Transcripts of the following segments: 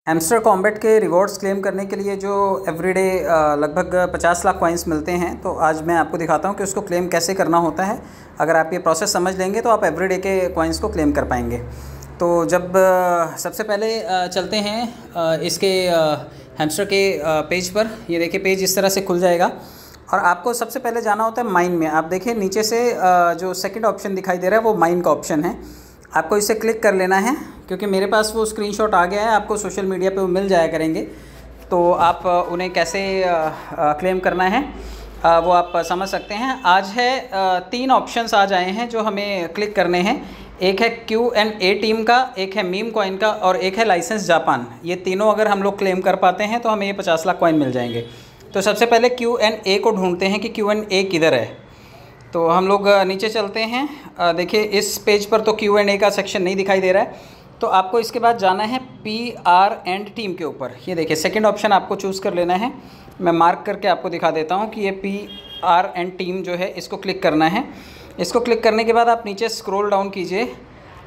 Hamster combat के rewards claim करने के लिए जो एवरीडे लगभग 50 लाख कॉइन्स मिलते हैं, तो आज मैं आपको दिखाता हूं कि उसको क्लेम कैसे करना होता है। अगर आप ये प्रोसेस समझ लेंगे तो आप एवरीडे के कॉइन्स को क्लेम कर पाएंगे। तो जब सबसे पहले चलते हैं इसके हैमस्टर के पेज पर। ये देखिए, पेज इस तरह से खुल जाएगा और आपको सबसे पहले जाना होता है माइन में। आप देखिए नीचे से जो सेकंड ऑप्शन दिखाई दे रहा है वो माइन का ऑप्शन है। आपको इसे क्लिक कर लेना है, क्योंकि मेरे पास वो स्क्रीनशॉट आ गया है। आपको सोशल मीडिया पे वो मिल जाया करेंगे, तो आप उन्हें कैसे क्लेम करना है वो आप समझ सकते हैं। आज है 3 ऑप्शंस आज आए हैं जो हमें क्लिक करने हैं। एक है Q&A टीम का, एक है मीम कॉइन का और एक है लाइसेंस जापान। ये तीनों अगर हम लोग क्लेम कर पाते हैं तो हमें ये 50 लाख कॉइन मिल जाएंगे। तो सबसे पहले Q&A को ढूंढते हैं कि Q&A किधर है। तो हम लोग नीचे चलते हैं। देखिए इस पेज पर तो Q&A का सेक्शन नहीं दिखाई दे रहा है, तो आपको इसके बाद जाना है PR एंड टीम के ऊपर। ये देखिए सेकंड ऑप्शन आपको चूज़ कर लेना है। मैं मार्क करके आपको दिखा देता हूँ कि ये PR एंड टीम जो है इसको क्लिक करना है। इसको क्लिक करने के बाद आप नीचे स्क्रॉल डाउन कीजिए,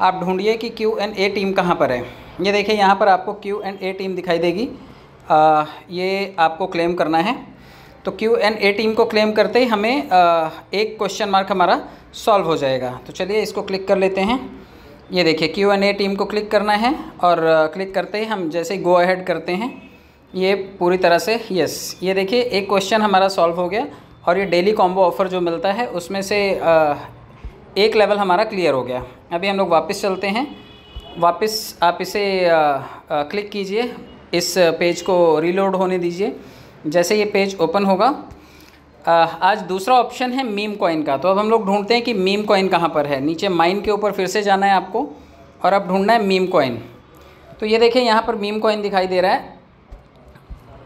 आप ढूंढिए कि Q&A टीम कहाँ पर है। ये देखिए यहाँ पर आपको Q&A टीम दिखाई देगी। ये आपको क्लेम करना है। तो Q&A टीम को क्लेम करते ही हमें एक क्वेश्चन मार्क हमारा सॉल्व हो जाएगा। तो चलिए इसको क्लिक कर लेते हैं। ये देखिए Q&A टीम को क्लिक करना है और क्लिक करते ही हम जैसे गो अहेड करते हैं, ये पूरी तरह से यस। ये देखिए एक क्वेश्चन हमारा सॉल्व हो गया और ये डेली कॉम्बो ऑफ़र जो मिलता है उसमें से एक लेवल हमारा क्लियर हो गया। अभी हम लोग वापस चलते हैं। वापस आप इसे क्लिक कीजिए, इस पेज को रीलोड होने दीजिए। जैसे ये पेज ओपन होगा, आज दूसरा ऑप्शन है मीम कॉइन का। तो अब हम लोग ढूंढते हैं कि मीम कॉइन कहाँ पर है। नीचे माइन के ऊपर फिर से जाना है आपको और अब ढूंढना है मीम कॉइन। तो ये देखिए यहाँ पर मीम कॉइन दिखाई दे रहा है,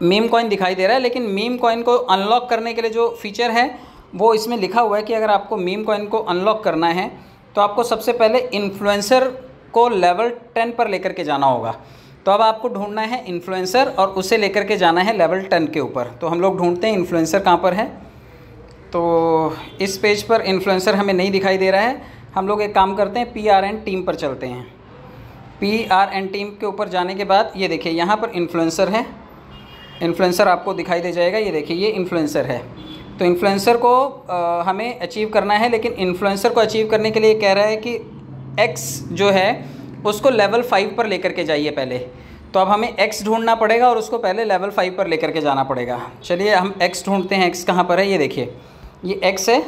मीम कॉइन दिखाई दे रहा है। लेकिन मीम कॉइन को अनलॉक करने के लिए जो फीचर है वो इसमें लिखा हुआ है कि अगर आपको मीम कॉइन को अनलॉक करना है तो आपको सबसे पहले इन्फ्लुएंसर को लेवल 10 पर लेकर के जाना होगा। तो अब आपको ढूंढना है इन्फ्लुएंसर और उसे लेकर के जाना है लेवल 10 के ऊपर। तो हम लोग ढूंढते हैं इन्फ्लुएंसर कहाँ पर है। तो इस पेज पर इन्फ्लुएंसर हमें नहीं दिखाई दे रहा है। हम लोग एक काम करते हैं, PR एंड टीम पर चलते हैं। PR एंड टीम के ऊपर जाने के बाद ये देखिए यहाँ पर इन्फ्लुएंसर है। इन्फ्लुएंसर आपको दिखाई दे जाएगा। ये देखिए ये इन्फ्लुएंसर है। तो इन्फ्लुएंसर को हमें अचीव करना है, लेकिन इन्फ्लुएंसर को अचीव करने के लिए कह रहा है कि X जो है उसको लेवल 5 पर लेकर के जाइए पहले। तो अब हमें X ढूंढना पड़ेगा और उसको पहले लेवल 5 पर लेकर के जाना पड़ेगा। चलिए हम X ढूंढते हैं। X कहाँ पर है, ये देखिए ये X है,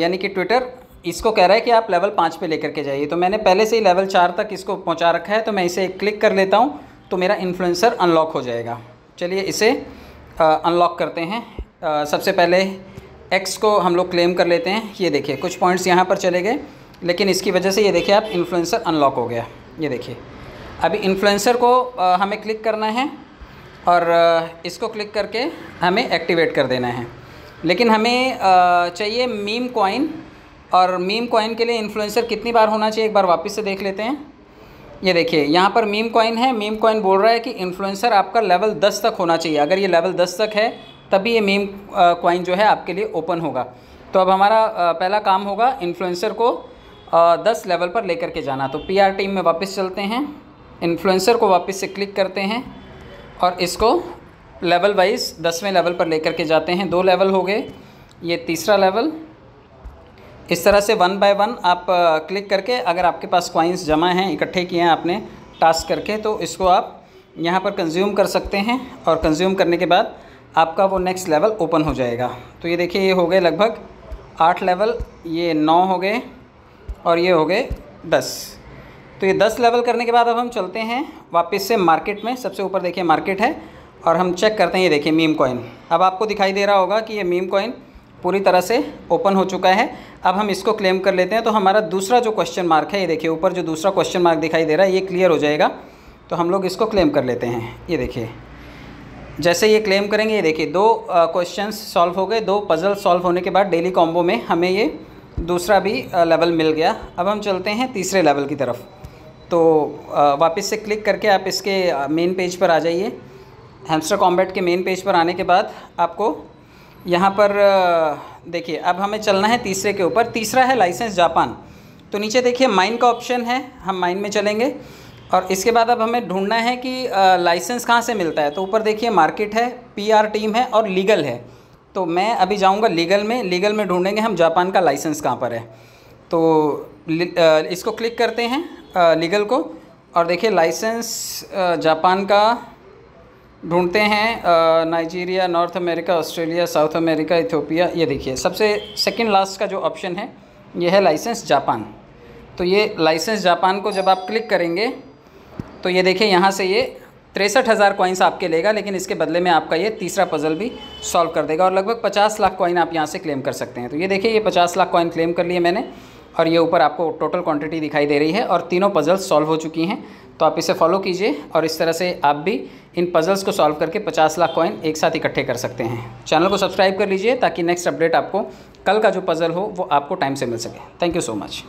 यानी कि ट्विटर। इसको कह रहा है कि आप लेवल 5 पे लेकर के जाइए। तो मैंने पहले से ही लेवल 4 तक इसको पहुँचा रखा है, तो मैं इसे क्लिक कर लेता हूँ तो मेरा इन्फ्लुएंसर अनलॉक हो जाएगा। चलिए इसे अनलॉक करते हैं। सबसे पहले X को हम लोग क्लेम कर लेते हैं। ये देखिए कुछ पॉइंट्स यहाँ पर चले गए, लेकिन इसकी वजह से ये देखिए आप इन्फ्लुएंसर अनलॉक हो गया। ये देखिए अभी इन्फ्लुएंसर को हमें क्लिक करना है और इसको क्लिक करके हमें एक्टिवेट कर देना है। लेकिन हमें चाहिए मीम कॉइन, और मीम कॉइन के लिए इन्फ्लुएंसर कितनी बार होना चाहिए एक बार वापस से देख लेते हैं। ये देखिए यहाँ पर मीम कॉइन है। मीम कॉइन बोल रहा है कि इन्फ्लुएंसर आपका लेवल 10 तक होना चाहिए। अगर ये लेवल 10 तक है तभी ये मीम कॉइन जो है आपके लिए ओपन होगा। तो अब हमारा पहला काम होगा इन्फ्लुएंसर को 10 लेवल पर लेकर के जाना। तो PR टीम में वापस चलते हैं, इन्फ्लुएंसर को वापस से क्लिक करते हैं और इसको लेवल वाइज 10वें लेवल पर लेकर के जाते हैं। 2 लेवल हो गए, ये तीसरा लेवल। इस तरह से 1 बाय 1 आप क्लिक करके, अगर आपके पास कॉइन्स जमा हैं, इकट्ठे किए हैं आपने टास्क करके, तो इसको आप यहाँ पर कंज्यूम कर सकते हैं। और कंज्यूम करने के बाद आपका वो नेक्स्ट लेवल ओपन हो जाएगा। तो ये देखिए ये हो गए लगभग 8 लेवल, ये 9 हो गए और ये हो गए 10। तो ये 10 लेवल करने के बाद अब हम चलते हैं वापस से मार्केट में। सबसे ऊपर देखिए मार्केट है और हम चेक करते हैं। ये देखिए मीम कॉइन, अब आपको दिखाई दे रहा होगा कि ये मीम कॉइन पूरी तरह से ओपन हो चुका है। अब हम इसको क्लेम कर लेते हैं। तो हमारा दूसरा जो क्वेश्चन मार्क है, ये देखिए ऊपर जो दूसरा क्वेश्चन मार्क दिखाई दे रहा है, ये क्लियर हो जाएगा। तो हम लोग इसको क्लेम कर लेते हैं। ये देखिए जैसे ये क्लेम करेंगे, ये देखिए 2 क्वेश्चन सॉल्व हो गए। 2 पज़ल सॉल्व होने के बाद डेली कॉम्बो में हमें ये दूसरा भी लेवल मिल गया। अब हम चलते हैं तीसरे लेवल की तरफ। तो वापस से क्लिक करके आप इसके मेन पेज पर आ जाइए। हैमस्टर कॉम्बैट के मेन पेज पर आने के बाद आपको यहाँ पर देखिए अब हमें चलना है तीसरे के ऊपर। तीसरा है लाइसेंस जापान। तो नीचे देखिए माइन का ऑप्शन है, हम माइन में चलेंगे। और इसके बाद अब हमें ढूंढना है कि लाइसेंस कहाँ से मिलता है। तो ऊपर देखिए मार्केट है, PR टीम है और लीगल है। तो मैं अभी जाऊँगा लीगल में ढूंढेंगे हम जापान का लाइसेंस कहाँ पर है। तो इसको क्लिक करते हैं लीगल को, और देखिए लाइसेंस जापान का ढूंढते हैं। Nigeria, north America, Australia, south America, Ethiopia. ये देखिए सबसे सेकंड लास्ट का जो ऑप्शन है ये है लाइसेंस जापान। तो ये लाइसेंस जापान को जब आप क्लिक करेंगे तो ये देखिए यहाँ से ये 63,000 कॉइन्स आपके लेगा, लेकिन इसके बदले में आपका ये तीसरा पज़ल भी सॉल्व कर देगा और लगभग 50 लाख कॉइन आप यहाँ से क्लेम कर सकते हैं। तो ये देखिए ये 50 लाख कॉइन क्लेम कर लिए मैंने, और ये ऊपर आपको टोटल क्वांटिटी दिखाई दे रही है और तीनों पज़ल्स सॉल्व हो चुकी हैं। तो आप इसे फॉलो कीजिए और इस तरह से आप भी इन पज़ल्स को सॉल्व करके 50 लाख कॉइन एक साथ इकट्ठे कर सकते हैं। चैनल को सब्सक्राइब कर लीजिए ताकि नेक्स्ट अपडेट आपको कल का जो पज़ल हो वो आपको टाइम से मिल सके। Thank you so much.